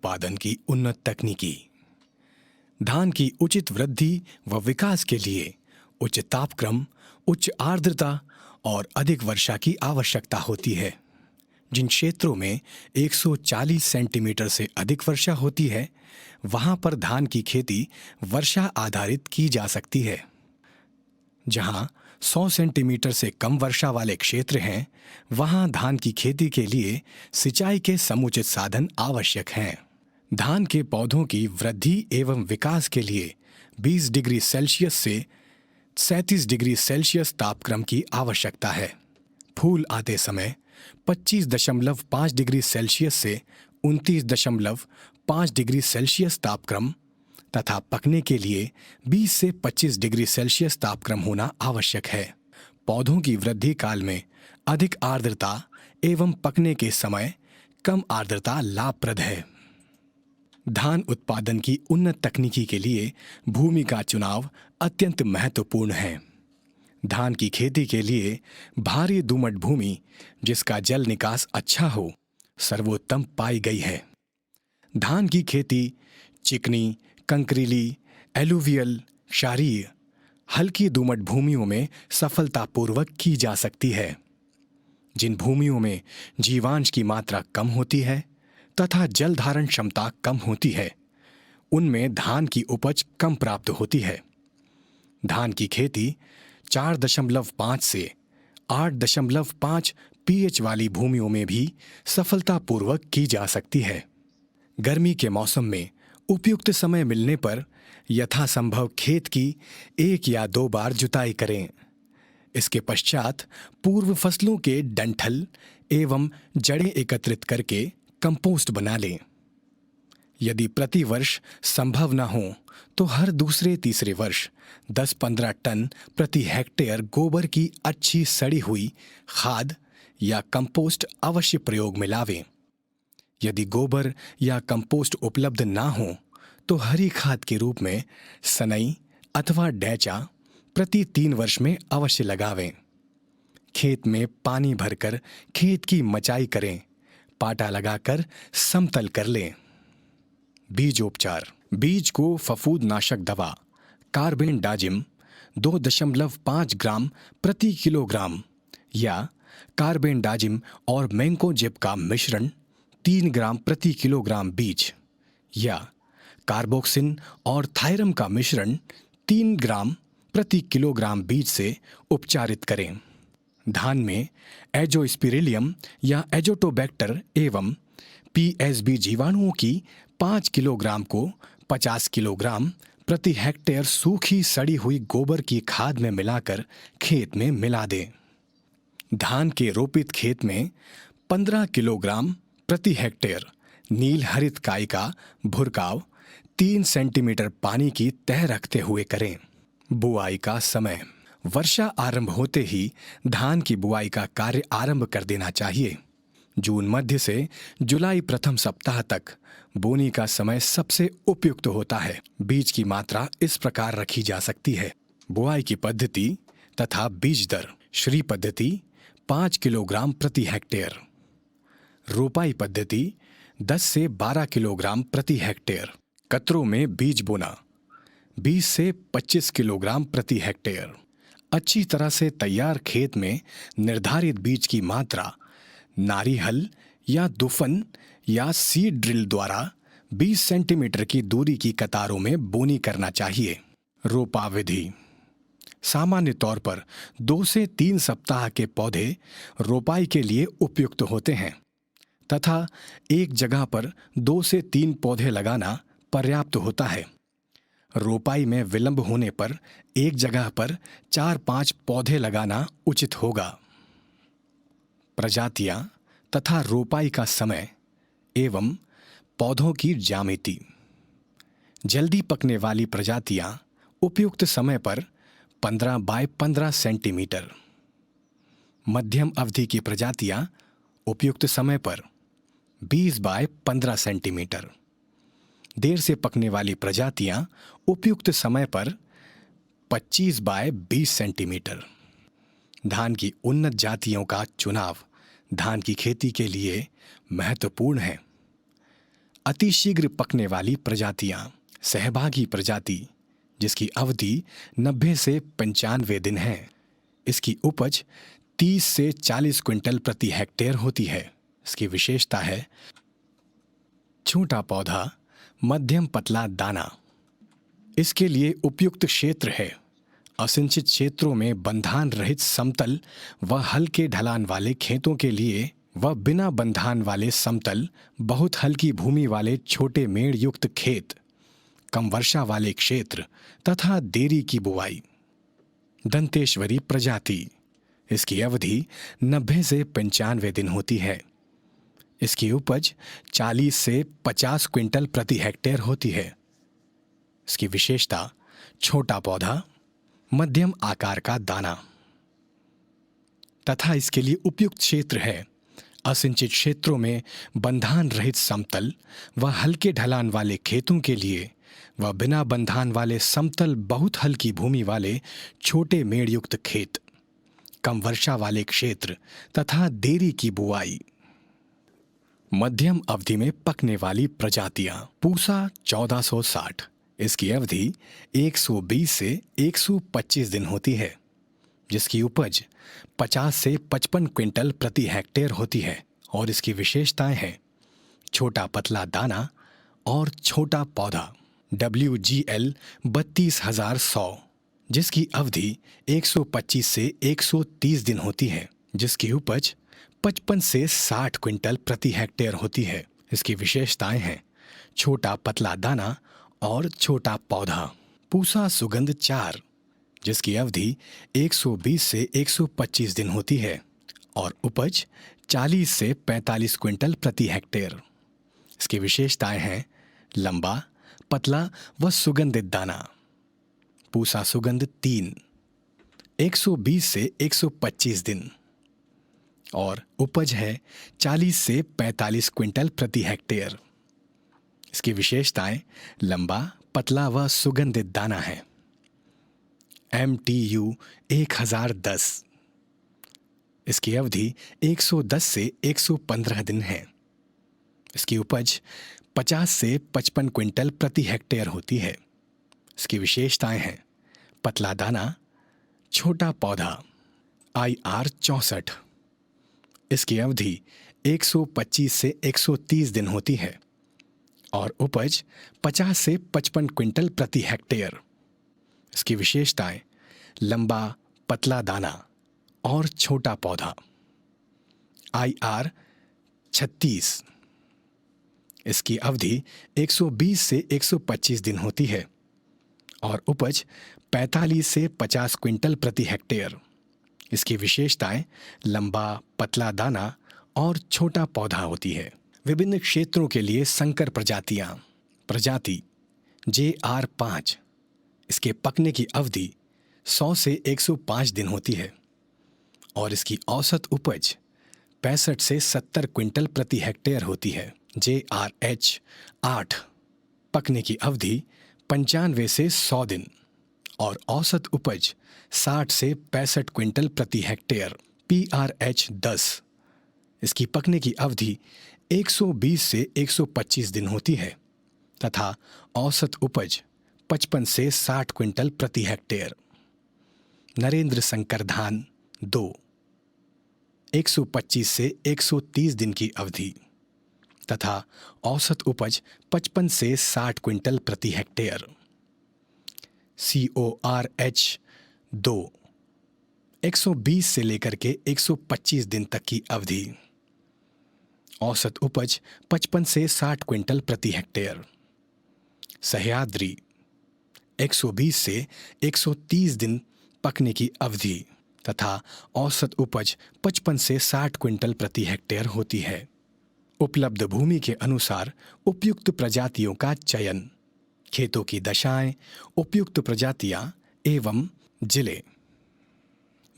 उत्पादन की उन्नत तकनीकी। धान की उचित वृद्धि व विकास के लिए उच्च तापक्रम, उच्च आर्द्रता और अधिक वर्षा की आवश्यकता होती है। जिन क्षेत्रों में 140 सेंटीमीटर से अधिक वर्षा होती है, वहां पर धान की खेती वर्षा आधारित की जा सकती है। जहां 100 सेंटीमीटर से कम वर्षा वाले क्षेत्र हैं, वहां धान की खेती के लिए सिंचाई के समुचित साधन आवश्यक हैं। धान के पौधों की वृद्धि एवं विकास के लिए 20 डिग्री सेल्सियस से 37 डिग्री सेल्सियस तापक्रम की आवश्यकता है। फूल आते समय 25.5 डिग्री सेल्सियस से 29.5 डिग्री सेल्सियस तापक्रम तथा पकने के लिए 20 से 25 डिग्री सेल्सियस तापक्रम होना आवश्यक है। पौधों की वृद्धि काल में अधिक आर्द्रता एवं पकने के समय कम आर्द्रता लाभप्रद है। धान उत्पादन की उन्नत तकनीकी के लिए भूमि का चुनाव अत्यंत महत्वपूर्ण है। धान की खेती के लिए भारी दोमट भूमि जिसका जल निकास अच्छा हो, सर्वोत्तम पाई गई है। धान की खेती चिकनी, कंकरीली, एलुवियल, क्षारीय, हल्की दोमट भूमियों में सफलतापूर्वक की जा सकती है। जिन भूमियों में जीवांश की मात्रा कम होती है तथा जल धारण क्षमता कम होती है, उनमें धान की उपज कम प्राप्त होती है। धान की खेती 4.5 से 8.5 pH वाली भूमियों में भी सफलतापूर्वक की जा सकती है। गर्मी के मौसम में उपयुक्त समय मिलने पर यथासंभव खेत की 1 या 2 बार जुताई करें। इसके पश्चात पूर्व फसलों के डंठल एवं जड़ें एकत्रित करके कंपोस्ट बना लें। यदि प्रति वर्ष संभव न हो तो हर दूसरे तीसरे वर्ष 10-15 टन प्रति हेक्टेयर गोबर की अच्छी सड़ी हुई खाद या कंपोस्ट अवश्य प्रयोग में लावें। यदि गोबर या कंपोस्ट उपलब्ध ना हो तो हरी खाद के रूप में सनई अथवा डैचा प्रति 3 वर्ष में अवश्य लगावें। खेत में पानी भरकर खेत की मचाई करें, पाटा लगाकर समतल कर लें। बीजोपचार। बीज को फफूंदनाशक दवा कार्बेंडाजिम 2.5 ग्राम प्रति किलोग्राम या कार्बेंडाजिम और मैंकोजेब का मिश्रण 3 ग्राम प्रति किलोग्राम बीज या कार्बोक्सिन और थायरम का मिश्रण 3 ग्राम प्रति किलोग्राम बीज से उपचारित करें। धान में एजोस्पिरिलियम या एजोटोबैक्टर एवं पीएसबी जीवाणुओं की 5 किलोग्राम को 50 किलोग्राम प्रति हेक्टेयर सूखी सड़ी हुई गोबर की खाद में मिलाकर खेत में मिला दें। धान के रोपित खेत में 15 किलोग्राम प्रति हेक्टेयर नील हरित काई का भुरकाव 3 सेंटीमीटर पानी की तह रखते हुए करें। बुआई का समय। वर्षा आरंभ होते ही धान की बुआई का कार्य आरंभ कर देना चाहिए। जून मध्य से जुलाई प्रथम सप्ताह तक बोनी का समय सबसे उपयुक्त होता है। बीज की मात्रा इस प्रकार रखी जा सकती है। बुआई की पद्धति तथा बीज दर। श्री पद्धति 5 किलोग्राम प्रति हेक्टेयर। रोपाई पद्धति 10 से 12 किलोग्राम प्रति हेक्टेयर। कतरों में बीज बोना 20 से 25 किलोग्राम प्रति हेक्टेयर। अच्छी तरह से तैयार खेत में निर्धारित बीज की मात्रा नारी हल या दुफन या सीड ड्रिल द्वारा 20 सेंटीमीटर की दूरी की कतारों में बोनी करना चाहिए। रोपा विधि। सामान्य तौर पर 2 से 3 सप्ताह के पौधे रोपाई के लिए उपयुक्त होते हैं तथा एक जगह पर 2 से 3 पौधे लगाना पर्याप्त होता है। रोपाई में विलंब होने पर एक जगह पर 4-5 पौधे लगाना उचित होगा। प्रजातियां तथा रोपाई का समय एवं पौधों की ज्यामिति। जल्दी पकने वाली प्रजातियां उपयुक्त समय पर 15 बाय 15 सेंटीमीटर। मध्यम अवधि की प्रजातियां उपयुक्त समय पर 20 बाय 15 सेंटीमीटर। देर से पकने वाली प्रजातियां उपयुक्त समय पर 25 बाय 20 सेंटीमीटर। धान की उन्नत जातियों का चुनाव धान की खेती के लिए महत्वपूर्ण है। अतिशीघ्र पकने वाली प्रजातियां। सहभागी प्रजाति, जिसकी अवधि 90 से 95 दिन है। इसकी उपज 30 से 40 क्विंटल प्रति हेक्टेयर होती है। इसकी विशेषता है छोटा पौधा, मध्यम पतला दाना। इसके लिए उपयुक्त क्षेत्र है असिंचित क्षेत्रों में बंधान रहित समतल व हल्के ढलान वाले खेतों के लिए व बिना बंधान वाले समतल बहुत हल्की भूमि वाले छोटे मेड़ युक्त खेत, कम वर्षा वाले क्षेत्र तथा देरी की बुवाई। दंतेश्वरी प्रजाति, इसकी अवधि 90 से 95 दिन होती है। इसकी उपज 40 से 50 क्विंटल प्रति हेक्टेयर होती है। इसकी विशेषता छोटा पौधा, मध्यम आकार का दाना तथा इसके लिए उपयुक्त क्षेत्र है असिंचित क्षेत्रों में बंधान रहित समतल व हल्के ढलान वाले खेतों के लिए व बिना बंधान वाले समतल बहुत हल्की भूमि वाले छोटे मेड़ युक्त खेत, कम वर्षा वाले क्षेत्र तथा देरी की बुआई। मध्यम अवधि में पकने वाली प्रजातियां। पूसा 1460, इसकी अवधि 120 से 125 दिन होती है, जिसकी उपज 50 से 55 क्विंटल प्रति हेक्टेयर होती है और इसकी विशेषताएं हैं छोटा पतला दाना और छोटा पौधा। WGL 32,100, जिसकी अवधि 125 से 130 दिन होती है, जिसकी उपज 55 से 60 क्विंटल प्रति हेक्टेयर होती है। इसकी विशेषताएं हैं छोटा पतला दाना और छोटा पौधा। पूसा सुगंध 4, जिसकी अवधि 120 से 125 दिन होती है और उपज 40 से 45 क्विंटल प्रति हेक्टेयर। इसकी विशेषताएं हैं लंबा, पतला व सुगंधित दाना। पूसा सुगंध 3, 120 से 125 दिन और उपज है 40 से 45 क्विंटल प्रति हेक्टेयर। इसकी विशेषताएं लंबा, पतला व सुगंधित दाना है। MTU 1010, इसकी अवधि 110 से 115 दिन है। इसकी उपज 50 से 55 क्विंटल प्रति हेक्टेयर होती है। इसकी विशेषताएं हैं पतला दाना, छोटा पौधा। IR 64, इसकी अवधि 125 से 130 दिन होती है और उपज 50 से 55 क्विंटल प्रति हेक्टेयर। इसकी विशेषताएं लंबा, पतला दाना और छोटा पौधा। IR 36, इसकी अवधि 120 से 125 दिन होती है और उपज 45 से 50 क्विंटल प्रति हेक्टेयर। इसकी विशेषताएं लंबा, पतला दाना और छोटा पौधा होती है। विभिन्न क्षेत्रों के लिए संकर प्रजातियां। प्रजाति JR 5, इसके पकने की अवधि 100 से 105 दिन होती है और इसकी औसत उपज 65 से 70 क्विंटल प्रति हेक्टेयर होती है। JRH 8, पकने की अवधि 95 से 100 दिन और औसत उपज 60 से 65 क्विंटल प्रति हेक्टेयर। PRH 10, इसकी पकने की अवधि 120 से 125 दिन होती है तथा औसत उपज 55 से 60 क्विंटल प्रति हेक्टेयर। नरेंद्र शंकर धान 2, 125 से 130 दिन की अवधि तथा औसत उपज 55 से 60 क्विंटल प्रति हेक्टेयर। CORH 2, 120 से लेकर के 125 दिन तक की अवधि, औसत उपज 55 से 60 क्विंटल प्रति हेक्टेयर। सह्याद्री 120 से 130 दिन पकने की अवधि तथा औसत उपज 55 से 60 क्विंटल प्रति हेक्टेयर होती है। उपलब्ध भूमि के अनुसार उपयुक्त प्रजातियों का चयन, खेतों की दशाएं, उपयुक्त प्रजातियां एवं जिले।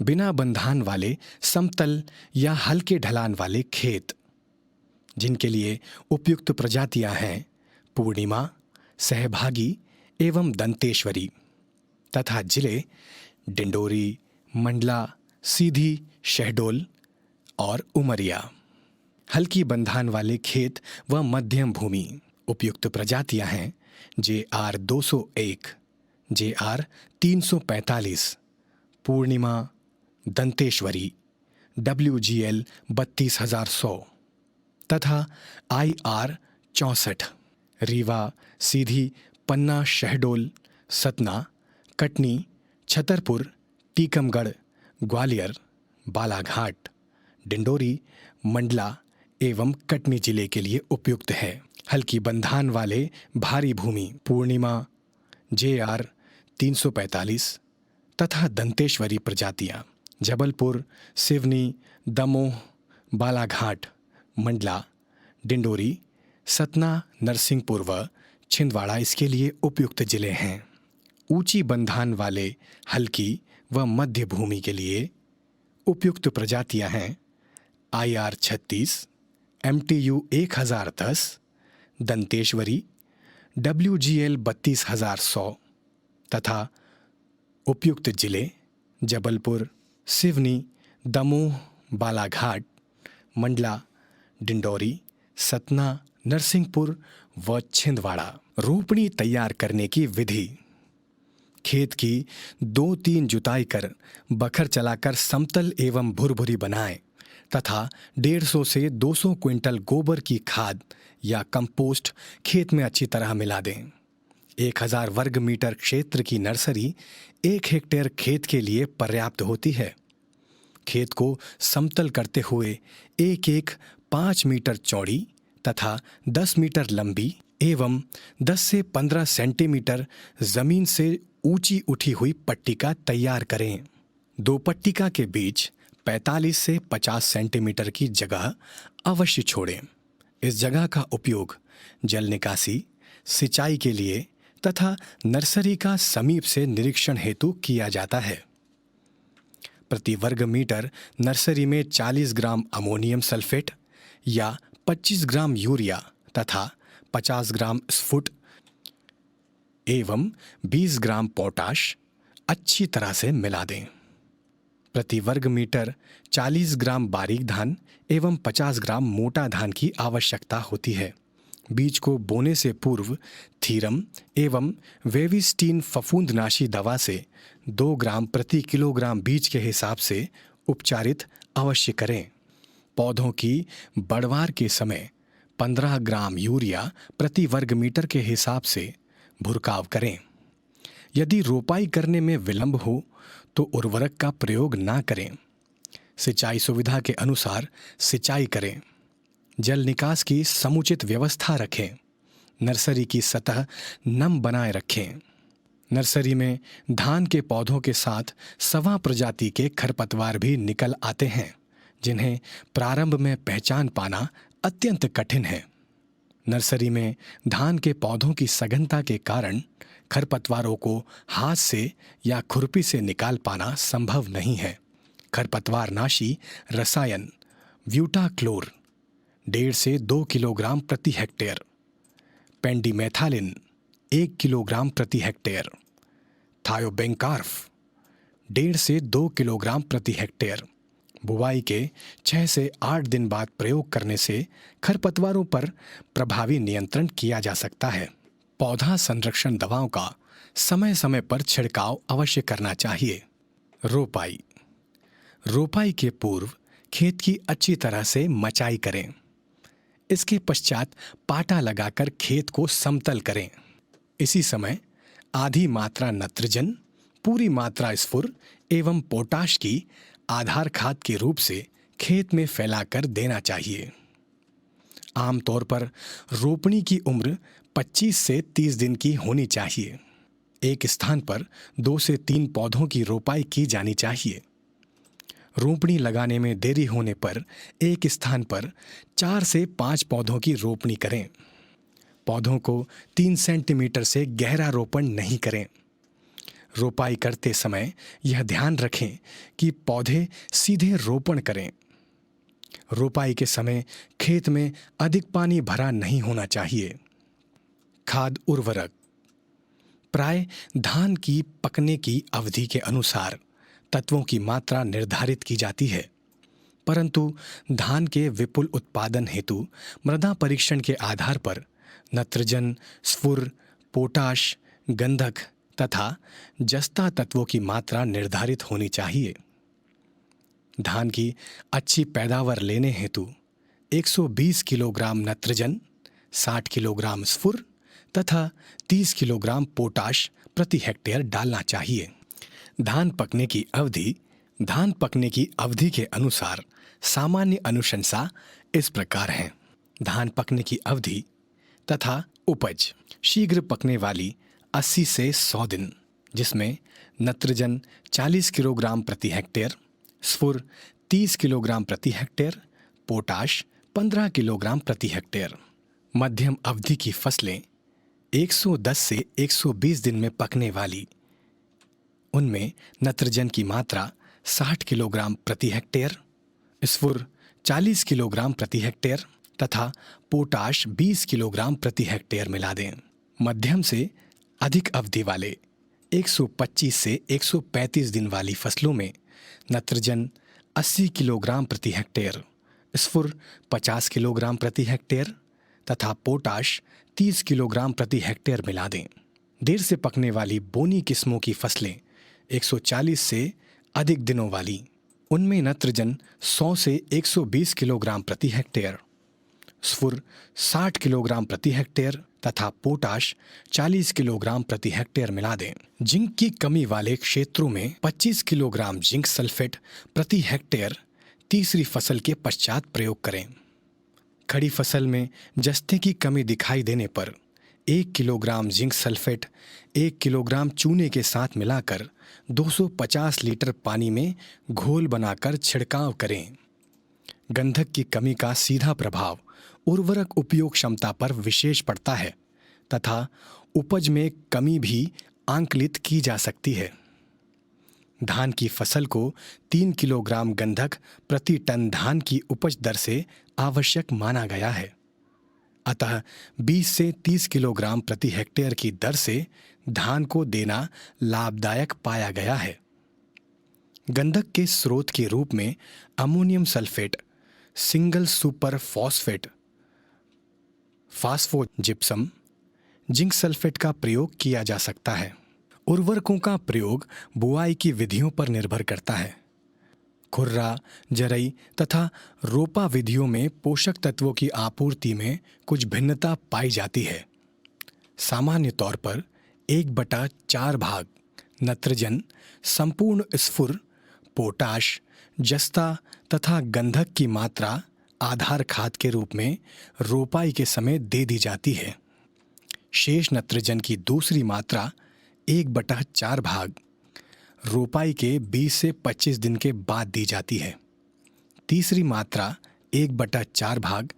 बिना बंधान वाले समतल या हल्के ढलान वाले खेत, जिनके लिए उपयुक्त प्रजातियां हैं पूर्णिमा, सहभागी एवं दंतेश्वरी तथा जिले डिंडोरी, मंडला, सीधी, शहडोल और उमरिया। हल्की बंधान वाले खेत व मध्यम भूमि, उपयुक्त प्रजातियां हैं JR 201, JR 345, पूर्णिमा, दंतेश्वरी, WGL 32,100 तथा IR 64, रीवा, सीधी, पन्ना, शहडोल, सतना, कटनी, छतरपुर, टीकमगढ़, ग्वालियर, बालाघाट, डिंडोरी, मंडला एवं कटनी जिले के लिए उपयुक्त है। हल्की बंधान वाले भारी भूमि पूर्णिमा, JR 345 तथा दंतेश्वरी प्रजातियां जबलपुर, सिवनी, दमोह, बालाघाट, मंडला, डिंडोरी, सतना, नरसिंहपुर व छिंदवाड़ा इसके लिए उपयुक्त जिले हैं। ऊंची बंधान वाले हल्की व मध्य भूमि के लिए उपयुक्त प्रजातियां हैं IR 36, MTU 1010, दंतेश्वरी, WGL 32,100 तथा उपयुक्त जिले जबलपुर, सिवनी, दमोह, बालाघाट, मंडला, डिंडोरी, सतना, नरसिंहपुर व छिंदवाड़ा। रोपणी तैयार करने की विधि: खेत की 2-3 जुताई कर बखर चलाकर समतल एवं भुरभुरी बनाएं तथा 150 से 200 क्विंटल गोबर की खाद या कंपोस्ट खेत में अच्छी तरह मिला दें। 1000 वर्ग मीटर क्षेत्र की नर्सरी 1 हेक्टेयर खेत के लिए पर्याप्त होती है। खेत को समतल करते हुए एक 5 मीटर चौड़ी तथा 10 मीटर लंबी एवं 10 से 15 सेंटीमीटर जमीन से ऊंची उठी हुई पट्टिका तैयार करें। 2 पट्टिका के बीच 45 से 50 सेंटीमीटर की जगह अवश्य छोड़ें। इस जगह का उपयोग जल निकासी, सिंचाई के लिए तथा नर्सरी का समीप से निरीक्षण हेतु किया जाता है। प्रति वर्ग मीटर नर्सरी में 40 ग्राम अमोनियम सल्फेट या 25 ग्राम यूरिया तथा 50 ग्राम स्फुट एवं 20 ग्राम पोटाश अच्छी तरह से मिला दें। प्रति वर्ग मीटर 40 ग्राम बारीक धान एवं 50 ग्राम मोटा धान की आवश्यकता होती है। बीज को बोने से पूर्व थीरम एवं वेविस्टीन फफूंदनाशी दवा से 2 ग्राम प्रति किलोग्राम बीज के हिसाब से उपचारित अवश्य करें। पौधों की बढ़वार के समय 15 ग्राम यूरिया प्रति वर्ग मीटर के हिसाब से भुरकाव करें। यदि रोपाई करने में विलंब हो तो उर्वरक का प्रयोग ना करें। सिंचाई सुविधा के अनुसार सिंचाई करें। जल निकास की समुचित व्यवस्था रखें। नर्सरी की सतह नम बनाए रखें। नर्सरी में धान के पौधों के साथ सवा प्रजाति के खरपतवार भी निकल आते हैं, जिन्हें प्रारंभ में पहचान पाना अत्यंत कठिन है। नर्सरी में धान के पौधों की सघनता के कारण खरपतवारों को हाथ से या खुरपी से निकाल पाना संभव नहीं है। खरपतवारनाशी रसायन व्यूटाक्लोर 1.5 से 2 किलोग्राम प्रति हेक्टेयर, पेंडिमेथालिन 1 किलोग्राम प्रति हेक्टेयर, थायोबेंकारफ 1.5 से 2 किलोग्राम प्रति हेक्टेयर बुवाई के 6 से 8 दिन बाद प्रयोग करने से खरपतवारों पर प्रभावी नियंत्रण किया जा सकता है। पौधा संरक्षण दवाओं का समय समय पर छिड़काव अवश्य करना चाहिए। रोपाई के पूर्व खेत की अच्छी तरह से मचाई करें। इसके पश्चात पाटा लगाकर खेत को समतल करें। इसी समय आधी मात्रा नत्रजन, पूरी मात्रा स्फुर एवं पोटाश की आधार खाद के रूप से खेत में फैलाकर देना चाहिए। आमतौर पर रोपणी की उम्र 25 से 30 दिन की होनी चाहिए। एक स्थान पर 2 से 3 पौधों की रोपाई की जानी चाहिए। रोपणी लगाने में देरी होने पर एक स्थान पर 4 से 5 पौधों की रोपणी करें। पौधों को 3 सेंटीमीटर से गहरा रोपण नहीं करें। रोपाई करते समय यह ध्यान रखें कि पौधे सीधे रोपण करें। रोपाई के समय खेत में अधिक पानी भरा नहीं होना चाहिए। खाद उर्वरक प्राय धान की पकने की अवधि के अनुसार तत्वों की मात्रा निर्धारित की जाती है, परंतु धान के विपुल उत्पादन हेतु मृदा परीक्षण के आधार पर नत्रजन, स्फुर, पोटाश, गंधक तथा जस्ता तत्वों की मात्रा निर्धारित होनी चाहिए। धान की अच्छी पैदावार लेने हेतु 120 किलोग्राम नत्रजन, 60 किलोग्राम स्फुर तथा 30 किलोग्राम पोटाश प्रति हेक्टेयर डालना चाहिए। धान पकने की अवधि के अनुसार सामान्य अनुशंसा इस प्रकार है। धान पकने की अवधि तथा उपज: शीघ्र पकने वाली 80 से 100 दिन, जिसमें नत्रजन 40 किलोग्राम प्रति हेक्टेयर, स्फुर 30 किलोग्राम प्रति हेक्टेयर, पोटाश 15 किलोग्राम प्रति हेक्टेयर। मध्यम अवधि की फसलें 110 से 120 दिन में पकने वाली, उनमें नत्रजन की मात्रा 60 किलोग्राम प्रति हेक्टेयर, स्फुर 40 किलोग्राम प्रति हेक्टेयर तथा पोटाश 20 किलोग्राम प्रति हेक्टेयर मिला दें। मध्यम से अधिक अवधि वाले 125 से 135 दिन वाली फसलों में नत्रजन 80 किलोग्राम प्रति हेक्टेयर, स्फुर 50 किलोग्राम प्रति हेक्टेयर तथा पोटाश 30 किलोग्राम प्रति हेक्टेयर मिला दें। देर से पकने वाली बोनी किस्मों की फसलें 140 से अधिक दिनों वाली, उनमें नत्रजन 100 से 120 किलोग्राम प्रति हेक्टेयर, स्फुर 60 किलोग्राम प्रति हेक्टेयर तथा पोटाश 40 किलोग्राम प्रति हेक्टेयर मिला दें। जिंक की कमी वाले क्षेत्रों में 25 किलोग्राम जिंक सल्फेट प्रति हेक्टेयर तीसरी फसल के पश्चात प्रयोग करें। खड़ी फसल में जस्ते की कमी दिखाई देने पर 1 किलोग्राम जिंक सल्फेट 1 किलोग्राम चूने के साथ मिलाकर 250 लीटर पानी में घोल बनाकर छिड़काव करें। गंधक की कमी का सीधा प्रभाव उर्वरक उपयोग क्षमता पर विशेष पड़ता है तथा उपज में कमी भी आंकलित की जा सकती है। धान की फसल को 3 किलोग्राम गंधक प्रति टन धान की उपज दर से आवश्यक माना गया है। अतः 20 से 30 किलोग्राम प्रति हेक्टेयर की दर से धान को देना लाभदायक पाया गया है। गंधक के स्रोत के रूप में ammonium sulphate, single super phosphate, phosphogypsum, zinc sulphate का प्रयोग किया जा सकता है। उर्वरकों का प्रयोग बुआई की विधियों पर निर्भर करता है। खुर्रा, जरई तथा रोपा विधियों में पोषक तत्वों की आपूर्ति में कुछ भिन्नता पाई जाती है। सामान्य तौर पर 1/4 भाग नत्रजन संपूर्ण स्फुर, पोटाश, जस्ता तथा गंधक की मात्रा आधार खाद के रूप में रोपाई के समय दे दी जाती है। शेष नत्रजन की दूसरी मात्रा 1/4 भाग रोपाई के 20 से 25 दिन के बाद दी जाती है। तीसरी मात्रा 1/4 भाग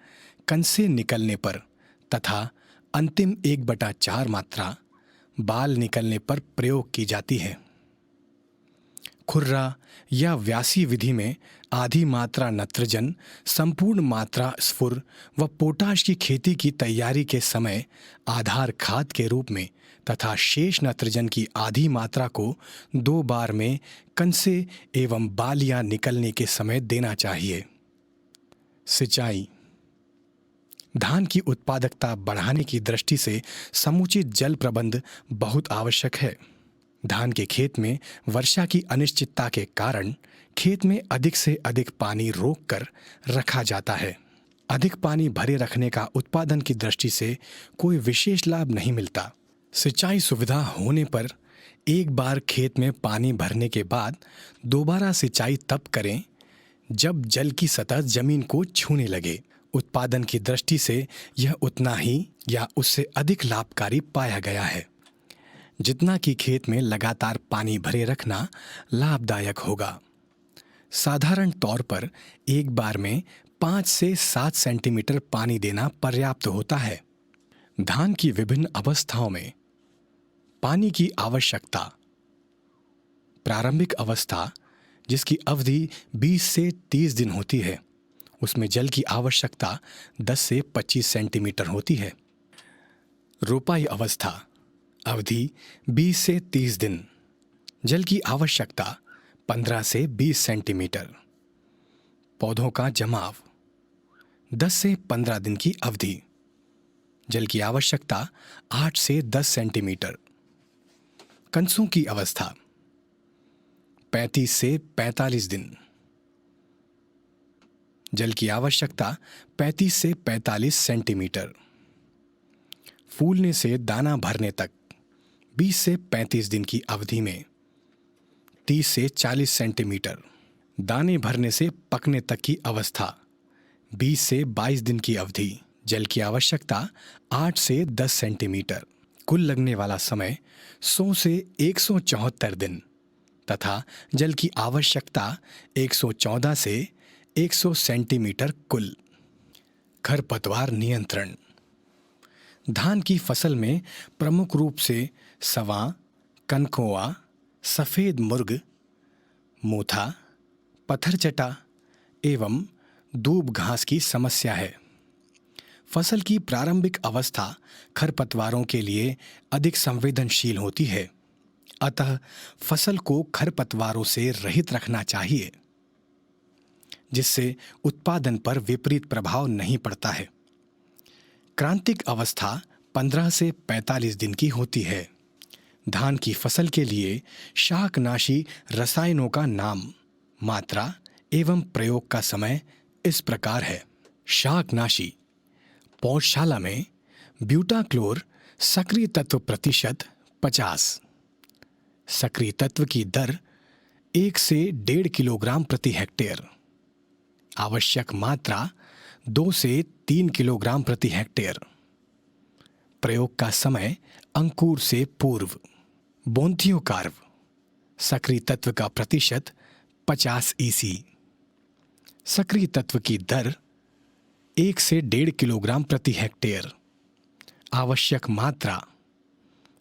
कण से निकलने पर तथा अंतिम 1/4 मात्रा बाल निकलने पर प्रयोग की जाती है। खुर्रा या व्यासी विधि में आधी मात्रा नत्रजन, संपूर्ण मात्रा स्फुर व पोटाश की खेती की तैयारी के समय आधार खाद के रूप में तथा शेष नत्रजन की आधी मात्रा को 2 बार में कंसे एवं बालियां निकलने के समय देना चाहिए। सिंचाई: धान की उत्पादकता बढ़ाने की दृष्टि से समुचित जल प्रबंध बहुत आवश्यक है। धान के खेत में वर्षा की अनिश्चितता के कारण खेत में अधिक से अधिक पानी रोककर रखा जाता है। अधिक पानी भरे रखने का उत्पादन की दृष्टि से कोई विशेष लाभ नहीं मिलता। सिंचाई सुविधा होने पर एक बार खेत में पानी भरने के बाद दोबारा सिंचाई तब करें जब जल की सतह जमीन को छूने लगे। उत्पादन की दृष्टि से यह उतना ही या उससे अधिक लाभकारी पाया गया है जितना कि खेत में लगातार पानी भरे रखना लाभदायक होगा। साधारण तौर पर एक बार में 5 से 7 सेंटीमीटर पानी देना पर्याप्त होता है। धान की विभिन्न अवस्थाओं में पानी की आवश्यकता: प्रारंभिक अवस्था, जिसकी अवधि 20 से 30 दिन होती है, उसमें जल की आवश्यकता 10 से 25 सेंटीमीटर होती है। रोपाई अवस्था, अवधि 20 से 30 दिन, जल की आवश्यकता 15 से 20 सेंटीमीटर। पौधों का जमाव 10 से 15 दिन की अवधि, जल की आवश्यकता 8 से 10 सेंटीमीटर। कंसों की अवस्था 35 से 45 दिन। जल की आवश्यकता 35 से 45 सेंटीमीटर। फूलने से दाना भरने तक 20 से 35 दिन की अवधि में 30 से 40 सेंटीमीटर। दाने भरने से पकने तक की अवस्था 20 से 22 दिन की अवधि। जल की आवश्यकता 8 से 10 सेंटीमीटर। कुल लगने वाला समय 100 से 174 दिन तथा जल की आवश्यकता 114 से 100 सेंटीमीटर कुल। खरपतवार नियंत्रण। धान की फसल में प्रमुख रूप से सवां, कनकोआ, सफेद मुर्ग, मोथा, पत्थरचटा एवं दूब घास की समस्या है। फसल की प्रारंभिक अवस्था खरपतवारों के लिए अधिक संवेदनशील होती है, अतः फसल को खरपतवारों से रहित रखना चाहिए, जिससे उत्पादन पर विपरीत प्रभाव नहीं पड़ता है। क्रांतिक अवस्था 15 से 45 दिन की होती है। धान की फसल के लिए शाकनाशी रसायनों का नाम, मात्रा एवं प्रयोग का समय इस प्रकार है। शाकनाशी पौधशाला में ब्यूटाक्लोर सक्रिय तत्व प्रतिशत 50। सक्रिय तत्व की दर 1 से 1.5 किलोग्राम प्रति हेक्टेयर। आवश्यक मात्रा 2 से 3 किलोग्राम प्रति हेक्टेयर। प्रयोग का समय अंकुर से पूर्व। बोंथियो कार्व सक्रिय तत्व का प्रतिशत 50 EC। सक्रिय तत्व की दर 1 से 1.5 किलोग्राम प्रति हेक्टेयर। आवश्यक मात्रा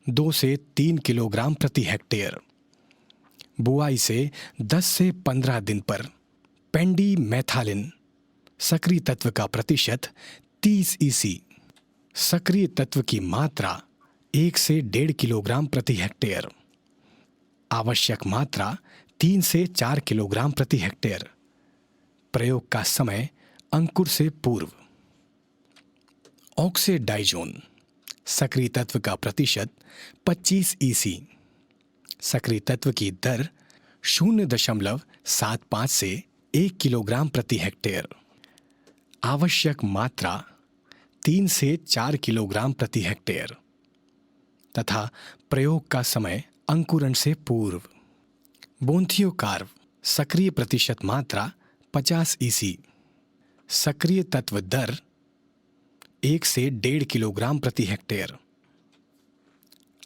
2 से 3 किलोग्राम प्रति हेक्टेयर। बुआई से 10 से 15 दिन पर पेंडी मेथालिन सक्रिय तत्व का प्रतिशत 30 EC। सक्रिय तत्व की मात्रा 1 से 1.5 किलोग्राम प्रति हेक्टेयर। आवश्यक मात्रा 3 से 4 किलोग्राम प्रति हेक्टेयर। प्रयोग का समय अंकुर से पूर्व। ऑक्सीडाइजोन सक्रिय तत्व का प्रतिशत 25 EC। सक्रिय तत्व की दर 0.75 से 1 किलोग्राम प्रति हेक्टेयर। आवश्यक मात्रा 3 से 4 किलोग्राम प्रति हेक्टेयर तथा प्रयोग का समय अंकुरण से पूर्व। बोंथियो कार्व सक्रिय प्रतिशत मात्रा 50 EC। सक्रिय तत्व दर 1 से 1.5 किलोग्राम प्रति हेक्टेयर।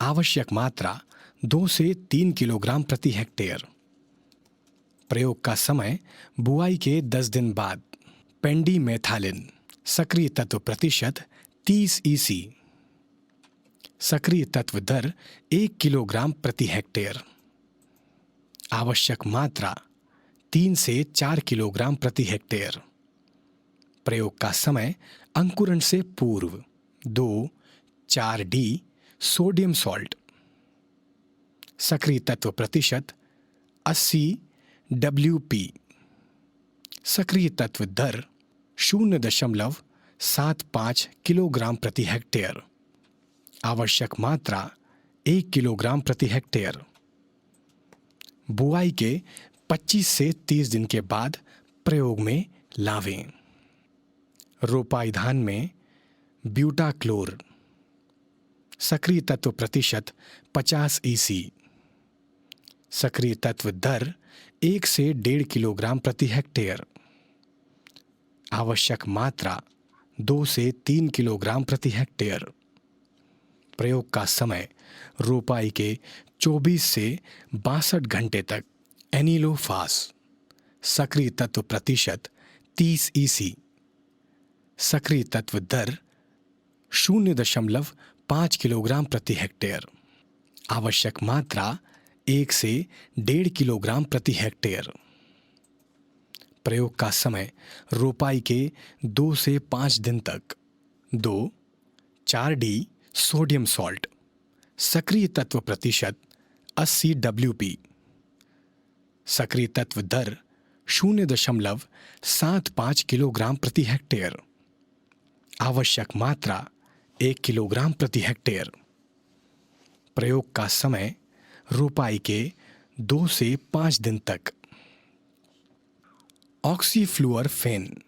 आवश्यक मात्रा 2 से 3 किलोग्राम प्रति हेक्टेयर। प्रयोग का समय बुआई के 10 दिन बाद। पेंडी मेथालिन सक्रिय तत्व प्रतिशत 30 EC। सक्रिय तत्व दर 1 किलोग्राम प्रति हेक्टेयर। आवश्यक मात्रा 3 से 4 किलोग्राम प्रति हेक्टेयर। प्रयोग का समय अंकुरण से पूर्व। 2,4-D sodium salt. सक्रिय तत्व प्रतिशत 80 WP। सक्रिय तत्व दर 0.75 किलोग्राम प्रति हेक्टेयर। आवश्यक मात्रा 1 किलोग्राम प्रति हेक्टेयर। बुआई के 25 से 30 दिन के बाद प्रयोग में लावें। रोपाई धान में ब्यूटाक्लोर सक्रिय तत्व प्रतिशत 50 EC। सक्रिय तत्व दर 1 से 1.5 किलोग्राम प्रति हेक्टेयर। आवश्यक मात्रा 2 से 3 किलोग्राम प्रति हेक्टेयर। प्रयोग का समय रोपाई के 24 से 62 घंटे तक। एनिलोफास सक्रिय तत्व प्रतिशत 30 EC। सक्रिय तत्व दर 0.5 किलोग्राम प्रति हेक्टेयर। आवश्यक मात्रा 1 से 1.5 किलोग्राम प्रति हेक्टेयर। प्रयोग का समय रोपाई के 2 से 5 दिन तक। 2,4-D सोडियम सॉल्ट सक्रिय तत्व प्रतिशत 80 WP। सक्रिय तत्व दर 0.75 किलोग्राम प्रति हेक्टेयर। आवश्यक मात्रा 1 किलोग्राम प्रति हेक्टेयर। प्रयोग का समय रोपाई के 2 से 5 दिन तक। ऑक्सीफ्लुओरफेन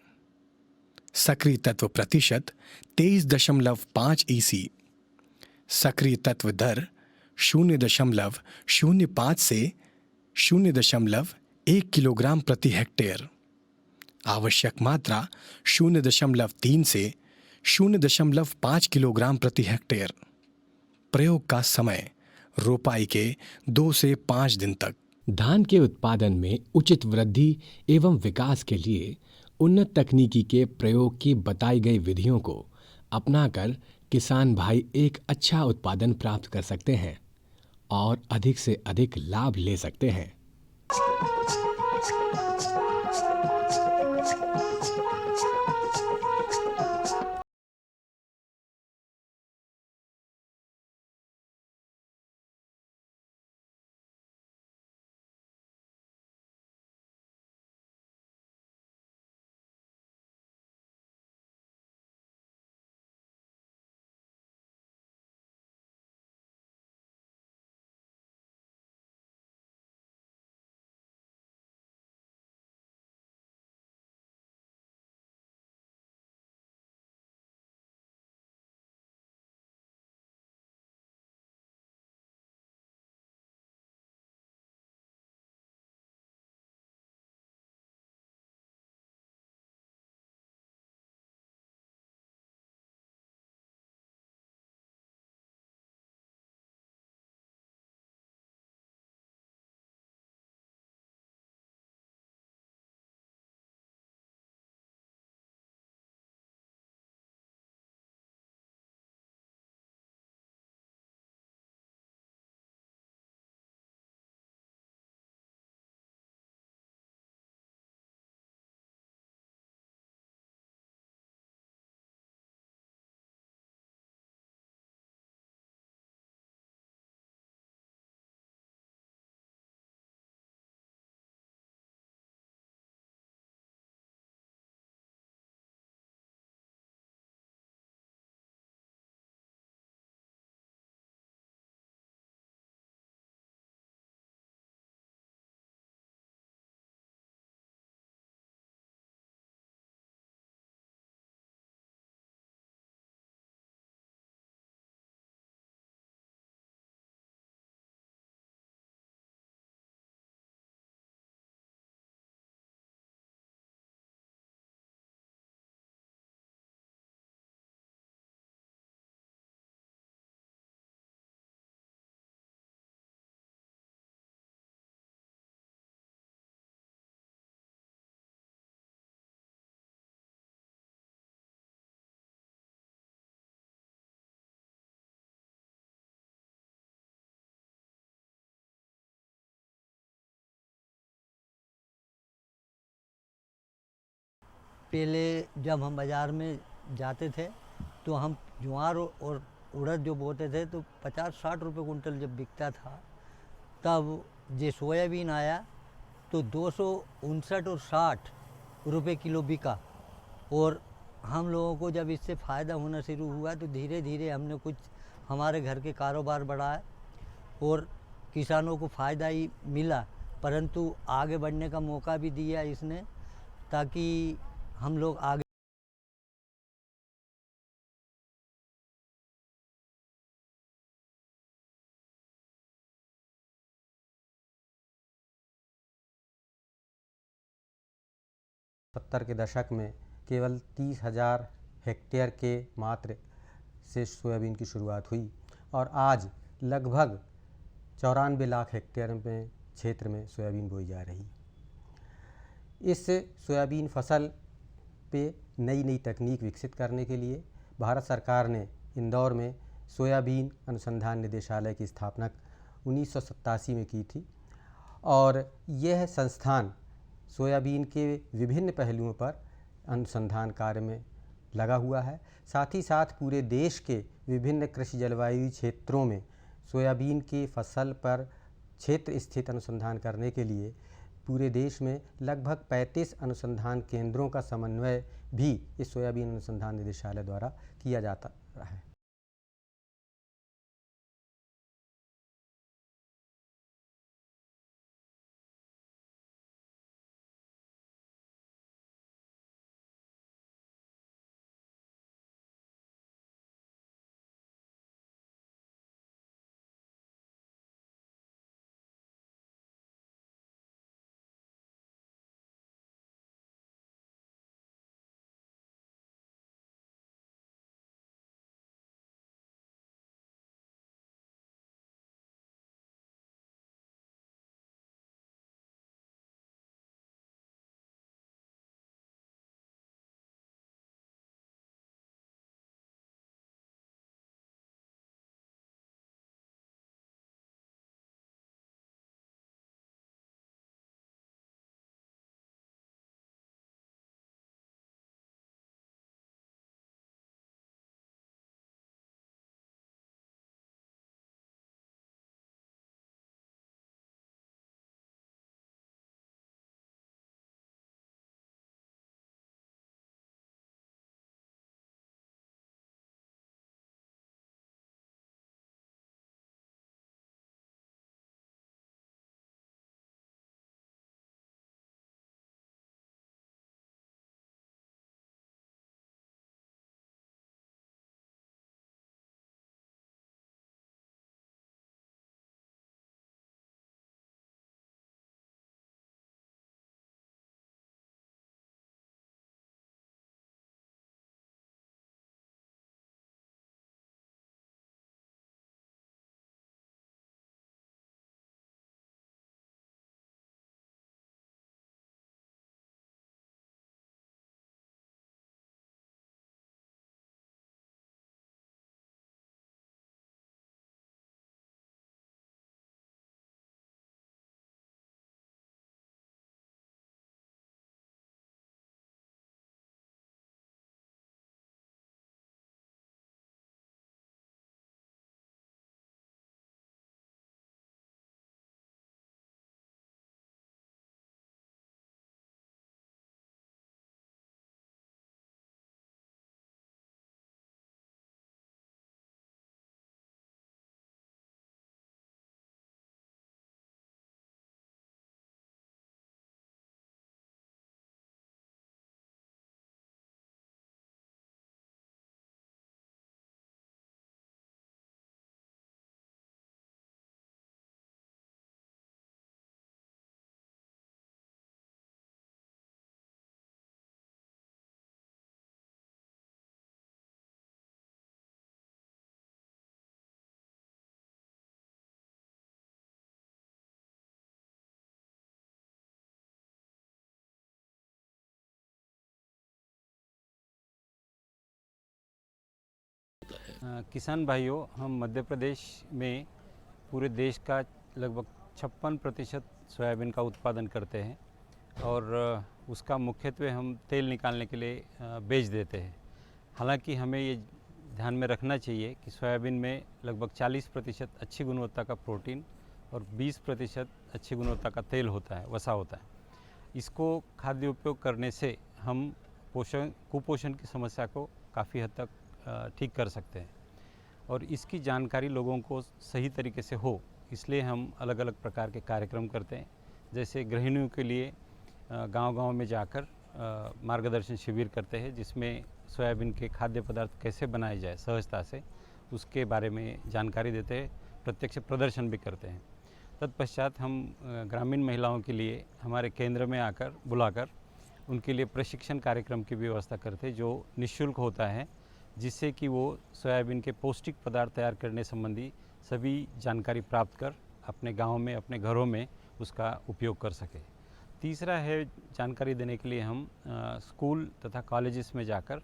सक्रिय तत्व प्रतिशत 23.5 EC। सक्रिय तत्व दर 0.05 से 0.1 किलोग्राम प्रति हेक्टेयर। आवश्यक मात्रा 0.3 से 0.5 किलोग्राम प्रति हेक्टेयर। प्रयोग का समय रोपाई के 2 से 5 दिन तक। धान के उत्पादन में उचित वृद्धि एवं विकास के लिए उन्नत तकनीकी के प्रयोग की बताई गई विधियों को अपनाकर किसान भाई एक अच्छा उत्पादन प्राप्त कर सकते हैं और अधिक से अधिक लाभ ले सकते हैं। पहले जब हम बाज़ार में जाते थे तो हम ज्वार और उड़द जो बोते थे तो 50-60 रुपये कुंटल जब बिकता था, तब ये सोयाबीन आया तो 259 और 60 रुपये किलो बिका। और हम लोगों को जब इससे फ़ायदा होना शुरू हुआ तो धीरे धीरे हमने कुछ हमारे घर के कारोबार बढ़ाए और किसानों को फ़ायदा ही मिला, परंतु आगे बढ़ने का मौका भी दिया इसने, ताकि हम लोग आगे सत्तर के दशक में केवल 30,000 हेक्टेयर के मात्र से सोयाबीन की शुरुआत हुई और आज लगभग 94 लाख हेक्टेयर में क्षेत्र में सोयाबीन बोई जा रही। इस सोयाबीन फसल पे नई नई तकनीक विकसित करने के लिए भारत सरकार ने इंदौर में सोयाबीन अनुसंधान निदेशालय की स्थापना 1987 में की थी और यह संस्थान सोयाबीन के विभिन्न पहलुओं पर अनुसंधान कार्य में लगा हुआ है। साथ ही साथ पूरे देश के विभिन्न कृषि जलवायु क्षेत्रों में सोयाबीन की फसल पर क्षेत्र स्थित अनुसंधान करने के लिए पूरे देश में लगभग 35 अनुसंधान केंद्रों का समन्वय भी इस सोयाबीन अनुसंधान निदेशालय द्वारा किया जाता है। किसान भाइयों, हम मध्य प्रदेश में पूरे देश का लगभग 56% सोयाबीन का उत्पादन करते हैं और उसका मुख्यत्वे हम तेल निकालने के लिए बेच देते हैं। हालांकि हमें ये ध्यान में रखना चाहिए कि सोयाबीन में लगभग 40% अच्छी गुणवत्ता का प्रोटीन और 20% अच्छी गुणवत्ता का तेल होता है, वसा होता है। इसको खाद्य उपयोग करने से हम कुपोषण की समस्या को काफ़ी हद तक ठीक कर सकते हैं और इसकी जानकारी लोगों को सही तरीके से हो, इसलिए हम अलग अलग प्रकार के कार्यक्रम करते हैं। जैसे गृहिणियों के लिए गांव-गांव में जाकर मार्गदर्शन शिविर करते हैं, जिसमें सोयाबीन के खाद्य पदार्थ कैसे बनाए जाए सहजता से, उसके बारे में जानकारी देते हैं, प्रत्यक्ष प्रदर्शन भी करते हैं। तत्पश्चात हम ग्रामीण महिलाओं के लिए हमारे केंद्र में आकर बुलाकर उनके लिए प्रशिक्षण कार्यक्रम की व्यवस्था करते हैं, जो निःशुल्क होता है, जिससे कि वो सोयाबीन के पौष्टिक पदार्थ तैयार करने संबंधी सभी जानकारी प्राप्त कर अपने गांव में, अपने घरों में उसका उपयोग कर सके। तीसरा है, जानकारी देने के लिए हम स्कूल तथा कॉलेजेस में जाकर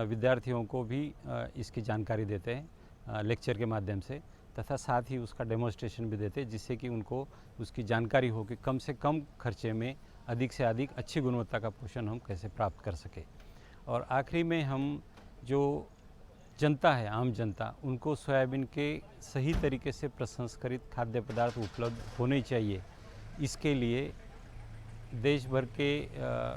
विद्यार्थियों को भी इसकी जानकारी देते हैं लेक्चर के माध्यम से, तथा साथ ही उसका डेमोन्स्ट्रेशन भी देते हैं, जिससे कि उनको उसकी जानकारी हो कि कम से कम खर्चे में अधिक से अधिक अच्छी गुणवत्ता का पोषण हम कैसे प्राप्त कर सके। और आखिरी में हम जो जनता है, आम जनता, उनको सोयाबीन के सही तरीके से प्रसंस्करित खाद्य पदार्थ उपलब्ध होने चाहिए, इसके लिए देश भर के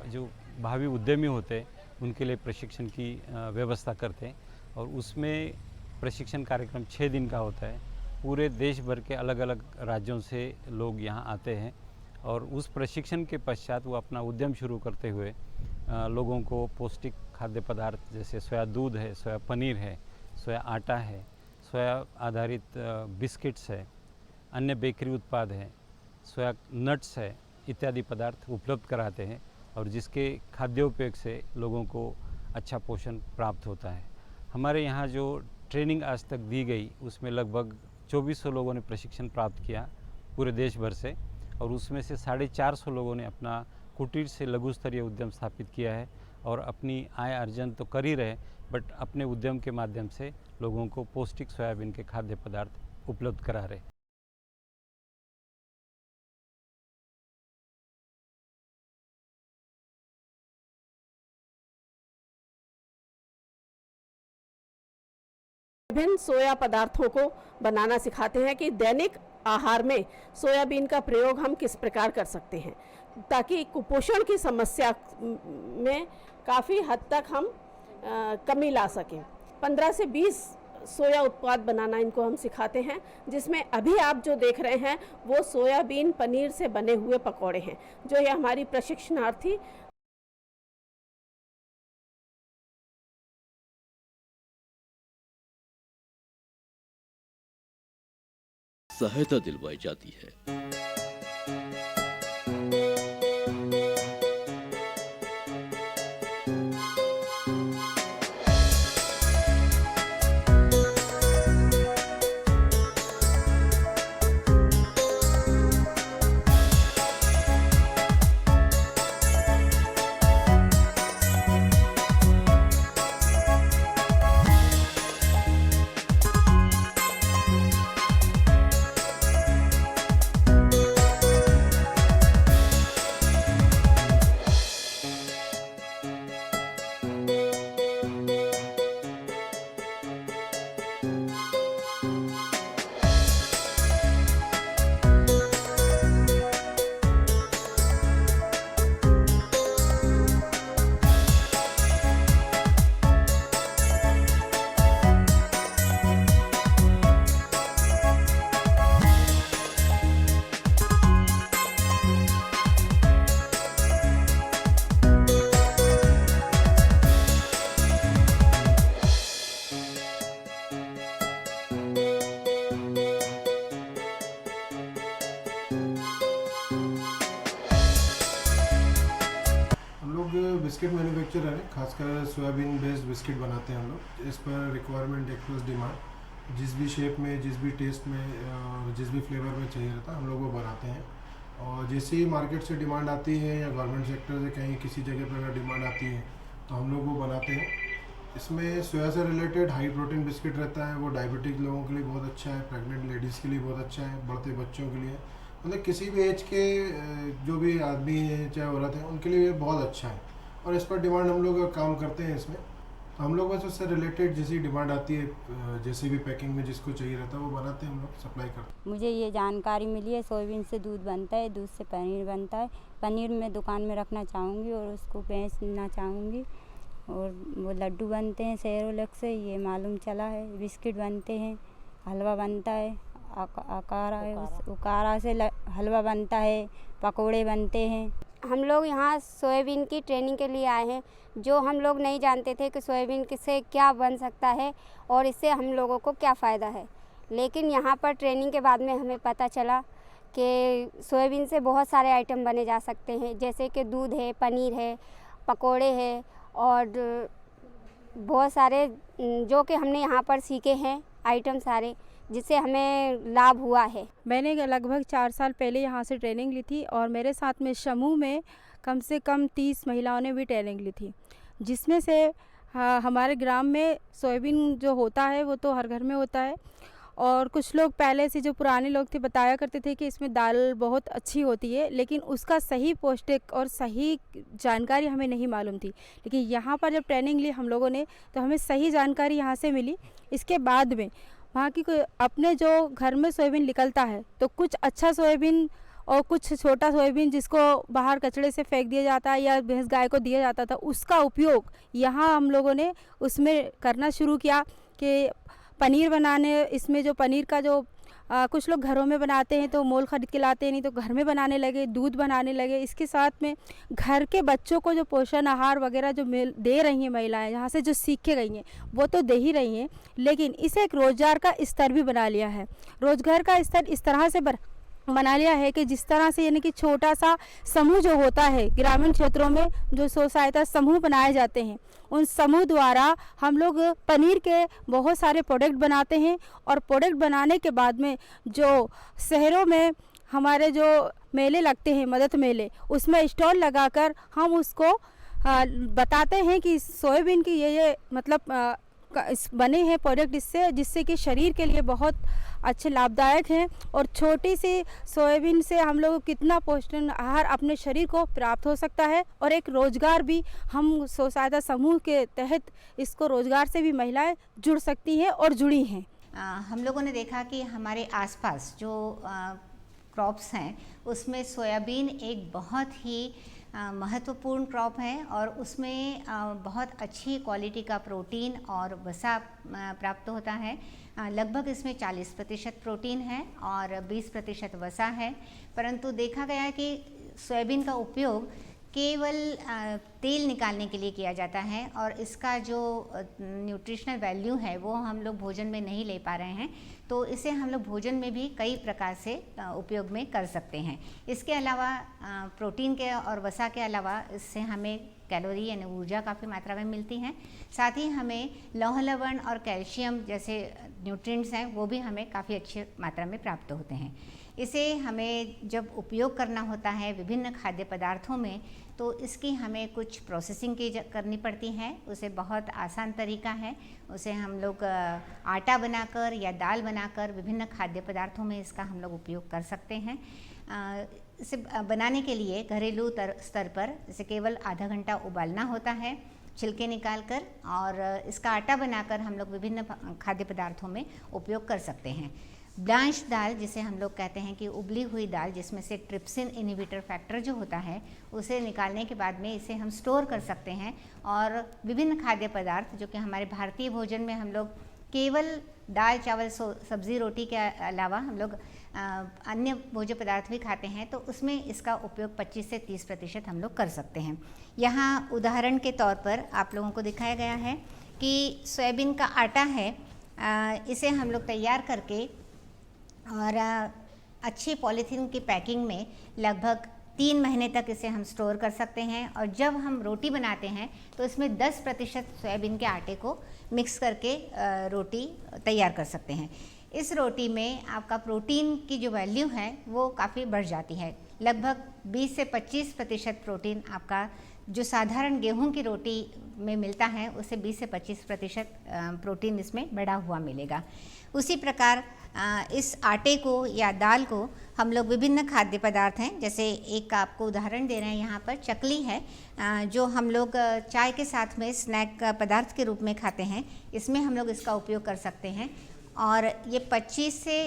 जो भावी उद्यमी होते हैं उनके लिए प्रशिक्षण की व्यवस्था करते हैं और उसमें प्रशिक्षण कार्यक्रम 6 दिन का होता है। पूरे देश भर के अलग अलग राज्यों से लोग यहाँ आते हैं और उस प्रशिक्षण के पश्चात वो अपना उद्यम शुरू करते हुए लोगों को पौष्टिक खाद्य पदार्थ जैसे सोया दूध है, सोया पनीर है, सोया आटा है, सोया आधारित बिस्किट्स है, अन्य बेकरी उत्पाद है, सोया नट्स है, इत्यादि पदार्थ उपलब्ध कराते हैं और जिसके खाद्योपयोग से लोगों को अच्छा पोषण प्राप्त होता है। हमारे यहाँ जो ट्रेनिंग आज तक दी गई उसमें लगभग 2400 लोगों ने प्रशिक्षण प्राप्त किया पूरे देश भर से और उसमें से 450 लोगों ने अपना कुटीर से लघु स्तरीय उद्यम स्थापित किया है और अपनी आय अर्जन तो कर ही रहे, बट अपने उद्यम के माध्यम से लोगों को पौष्टिक सोयाबीन के खाद्य पदार्थ उपलब्ध करा रहे। विभिन्न सोया पदार्थों को बनाना सिखाते हैं कि दैनिक आहार में सोयाबीन का प्रयोग हम किस प्रकार कर सकते हैं ताकि कुपोषण की समस्या में काफ़ी हद तक हम कमी ला सकें। 15 से 20 सोया उत्पाद बनाना इनको हम सिखाते हैं, जिसमें अभी आप जो देख रहे हैं वो सोयाबीन पनीर से बने हुए पकौड़े हैं, जो ये हमारी प्रशिक्षणार्थी सहायता दिलवाई जाती है। बिस्किट मैन्युफैक्चरर है, खासकर सोयाबीन बेस्ड बिस्किट बनाते हैं हम लोग। इस पर रिक्वायरमेंट एक प्लस डिमांड, जिस भी शेप में, जिस भी टेस्ट में, जिस भी फ्लेवर में चाहिए रहता है हम लोग वो बनाते हैं। और जैसे ही मार्केट से डिमांड आती है या गवर्नमेंट सेक्टर से कहीं किसी जगह पर अगर डिमांड आती है तो हम लोग वो बनाते हैं इसमें सोया से रिलेटेड हाई प्रोटीन बिस्किट रहता है, वो डायबिटिक लोगों के लिए बहुत अच्छा है, प्रेग्नेंट लेडीज़ के लिए बहुत अच्छा है, बढ़ते बच्चों के लिए, मतलब किसी भी एज के जो भी आदमी हैं चाहे औरत हैं उनके लिए बहुत अच्छा है। और इस पर डिमांड हम लोग काम करते हैं इसमें, तो हम लोग बस उससे रिलेटेड जैसी डिमांड आती है, जैसे भी पैकिंग में जिसको चाहिए रहता है वो बनाते हैं, हम लोग सप्लाई करते हैं। मुझे ये जानकारी मिली है सोयाबीन से दूध बनता है, दूध से पनीर बनता है। पनीर मैं दुकान में रखना चाहूँगी और उसको बेचना चाहूँगी। और वो लड्डू बनते हैं सेरोलैक से, ये मालूम चला है। बिस्किट बनते हैं, हलवा बनता है, अकारा है, उकारा से हलवा बनता है, पकोड़े बनते हैं। हम लोग यहाँ सोयाबीन की ट्रेनिंग के लिए आए हैं। जो हम लोग नहीं जानते थे कि सोयाबीन से क्या बन सकता है और इससे हम लोगों को क्या फ़ायदा है, लेकिन यहाँ पर ट्रेनिंग के बाद में हमें पता चला कि सोयाबीन से बहुत सारे आइटम बने जा सकते हैं, जैसे कि दूध है, पनीर है, पकोड़े है और बहुत सारे जो कि हमने यहाँ पर सीखे हैं आइटम सारे, जिससे हमें लाभ हुआ है। मैंने लगभग 4 साल पहले यहाँ से ट्रेनिंग ली थी और मेरे साथ में समूह में कम से कम 30 महिलाओं ने भी ट्रेनिंग ली थी, जिसमें से हमारे ग्राम में सोयाबीन जो होता है वो तो हर घर में होता है। और कुछ लोग पहले से जो पुराने लोग थे बताया करते थे कि इसमें दाल बहुत अच्छी होती है, लेकिन उसका सही पौष्टिक और सही जानकारी हमें नहीं मालूम थी। लेकिन यहाँ पर जब ट्रेनिंग ली हम लोगों ने तो हमें सही जानकारी यहाँ से मिली। इसके बाद में वहाँ की अपने जो घर में सोयाबीन निकलता है तो कुछ अच्छा सोयाबीन और कुछ छोटा सोयाबीन जिसको बाहर कचड़े से फेंक दिया जाता है या भैंस गाय को दिया जाता था, उसका उपयोग यहाँ हम लोगों ने उसमें करना शुरू किया कि पनीर बनाने, इसमें जो पनीर का जो कुछ लोग घरों में बनाते हैं तो मोल खरीद के लाते हैं, नहीं तो घर में बनाने लगे, दूध बनाने लगे। इसके साथ में घर के बच्चों को जो पोषण आहार वगैरह जो दे रही हैं महिलाएं, यहाँ से जो सीख के गई हैं वो तो दे ही रही हैं, लेकिन इसे एक रोज़गार का स्तर भी बना लिया है। रोज़गार का स्तर इस तरह से बना लिया है कि जिस तरह से यानी कि छोटा सा समूह जो होता है ग्रामीण क्षेत्रों में, जो स्व सहायता समूह बनाए जाते हैं, उन समूह द्वारा हम लोग पनीर के बहुत सारे प्रोडक्ट बनाते हैं। और प्रोडक्ट बनाने के बाद में जो शहरों में हमारे जो मेले लगते हैं, मदद मेले, उसमें स्टॉल लगाकर हम उसको बताते हैं कि सोयाबीन की ये मतलब बने हैं प्रोडक्ट इससे, जिससे कि शरीर के लिए बहुत अच्छे लाभदायक हैं। और छोटी सी सोयाबीन से हम लोग कितना पोषण आहार अपने शरीर को प्राप्त हो सकता है। और एक रोज़गार भी हम स्व सहायता समूह के तहत इसको रोज़गार से भी महिलाएं जुड़ सकती हैं और जुड़ी हैं। हम लोगों ने देखा कि हमारे आसपास जो क्रॉप्स हैं उसमें सोयाबीन एक बहुत ही महत्वपूर्ण क्रॉप है और उसमें बहुत अच्छी क्वालिटी का प्रोटीन और वसा प्राप्त होता है। लगभग इसमें 40% प्रोटीन है और 20% वसा है। परंतु देखा गया है कि सोयाबीन का उपयोग केवल तेल निकालने के लिए किया जाता है और इसका जो न्यूट्रिशनल वैल्यू है वो हम लोग भोजन में नहीं ले पा रहे हैं। तो इसे हम लोग भोजन में भी कई प्रकार से उपयोग में कर सकते हैं। इसके अलावा प्रोटीन के और वसा के अलावा इससे हमें कैलोरी यानी ऊर्जा काफ़ी मात्रा में मिलती हैं। साथ ही हमें लौह लवण और कैल्शियम जैसे न्यूट्रिएंट्स हैं वो भी हमें काफ़ी अच्छी मात्रा में प्राप्त होते हैं। इसे हमें जब उपयोग करना होता है विभिन्न खाद्य पदार्थों में तो इसकी हमें कुछ प्रोसेसिंग करनी पड़ती है। उसे बहुत आसान तरीका है, उसे हम लोग आटा बनाकर या दाल बनाकर विभिन्न खाद्य पदार्थों में इसका हम लोग उपयोग कर सकते हैं। इसे बनाने के लिए घरेलू स्तर पर इसे केवल आधा घंटा उबालना होता है छिलके निकाल कर, और इसका आटा बनाकर हम लोग विभिन्न खाद्य पदार्थों में उपयोग कर सकते हैं। ब्लांच दाल जिसे हम लोग कहते हैं कि उबली हुई दाल, जिसमें से ट्रिप्सिन इनहिबिटर फैक्टर जो होता है उसे निकालने के बाद में इसे हम स्टोर कर सकते हैं। और विभिन्न खाद्य पदार्थ जो कि हमारे भारतीय भोजन में हम लोग केवल दाल चावल सब्ज़ी रोटी के अलावा हम लोग अन्य भोज्य पदार्थ भी खाते हैं, तो उसमें इसका उपयोग 25 से 30% हम लोग कर सकते हैं। यहाँ उदाहरण के तौर पर आप लोगों को दिखाया गया है कि सोयाबीन का आटा है, इसे हम लोग तैयार करके और अच्छी पॉलीथीन की पैकिंग में लगभग 3 महीने तक इसे हम स्टोर कर सकते हैं। और जब हम रोटी बनाते हैं तो इसमें 10% सोयाबीन के आटे को मिक्स करके रोटी तैयार कर सकते हैं। इस रोटी में आपका प्रोटीन की जो वैल्यू है वो काफ़ी बढ़ जाती है। लगभग 20 से 25% प्रोटीन आपका जो साधारण गेहूं की रोटी में मिलता है उससे 20 से 25% प्रोटीन इसमें बढ़ा हुआ मिलेगा। उसी प्रकार इस आटे को या दाल को हम लोग विभिन्न खाद्य पदार्थ हैं, जैसे एक आपको उदाहरण दे रहे हैं, यहाँ पर चकली है जो हम लोग चाय के साथ में स्नैक पदार्थ के रूप में खाते हैं, इसमें हम लोग इसका उपयोग कर सकते हैं। और ये 25 से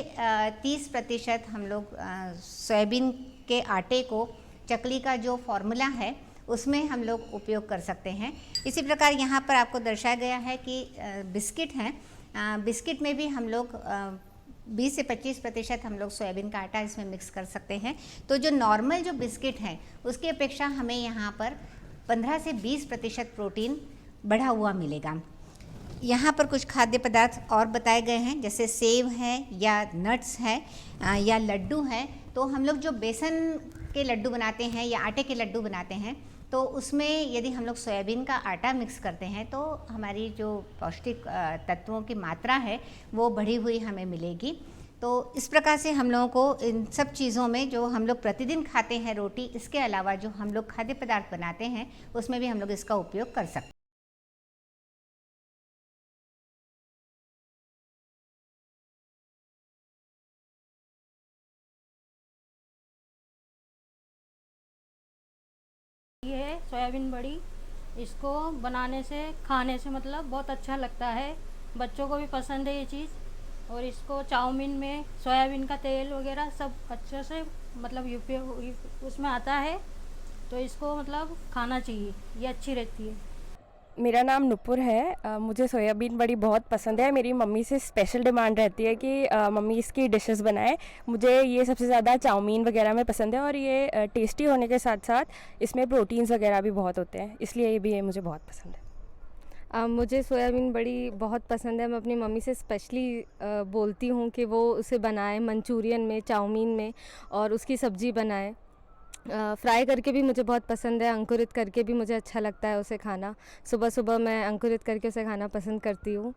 30% हम लोग सोयाबीन के आटे को चकली का जो फॉर्मूला है उसमें हम लोग उपयोग कर सकते हैं। इसी प्रकार यहाँ पर आपको दर्शाया गया है कि बिस्किट हैं, बिस्किट में भी हम लोग 20 से 25% हम लोग सोयाबीन का आटा इसमें मिक्स कर सकते हैं। तो जो नॉर्मल जो बिस्किट हैं उसकी अपेक्षा हमें यहाँ पर 15 से 20% प्रोटीन बढ़ा हुआ मिलेगा। यहाँ पर कुछ खाद्य पदार्थ और बताए गए हैं, जैसे सेव है या नट्स है या लड्डू है। तो हम लोग जो बेसन के लड्डू बनाते हैं या आटे के लड्डू बनाते हैं तो उसमें यदि हम लोग सोयाबीन का आटा मिक्स करते हैं तो हमारी जो पौष्टिक तत्वों की मात्रा है वो बढ़ी हुई हमें मिलेगी। तो इस प्रकार से हम लोगों को इन सब चीज़ों में जो हम लोग प्रतिदिन खाते हैं रोटी, इसके अलावा जो हम लोग खाद्य पदार्थ बनाते हैं उसमें भी हम लोग इसका उपयोग कर सकते हैं। ये है सोयाबीन बड़ी, इसको बनाने से खाने से मतलब बहुत अच्छा लगता है, बच्चों को भी पसंद है ये चीज़। और इसको चाउमीन में सोयाबीन का तेल वगैरह सब अच्छे से मतलब उपयोग उसमें आता है, तो इसको मतलब खाना चाहिए, ये अच्छी रहती है। मेरा नाम नुपुर है। मुझे सोयाबीन बड़ी बहुत पसंद है। मेरी मम्मी से स्पेशल डिमांड रहती है कि मम्मी इसकी डिशेस बनाए। मुझे ये सबसे ज़्यादा चाउमीन वगैरह में पसंद है और ये टेस्टी होने के साथ साथ इसमें प्रोटीन्स वगैरह भी बहुत होते हैं, इसलिए ये भी मुझे बहुत पसंद है। मुझे सोयाबीन बड़ी बहुत पसंद है। मैं अपनी मम्मी से स्पेशली बोलती हूँ कि वो उसे बनाए मंचूरियन में, चाउमीन में, और उसकी सब्ज़ी बनाए। फ्राई करके भी मुझे बहुत पसंद है, अंकुरित करके भी मुझे अच्छा लगता है उसे खाना। सुबह सुबह मैं अंकुरित करके उसे खाना पसंद करती हूँ।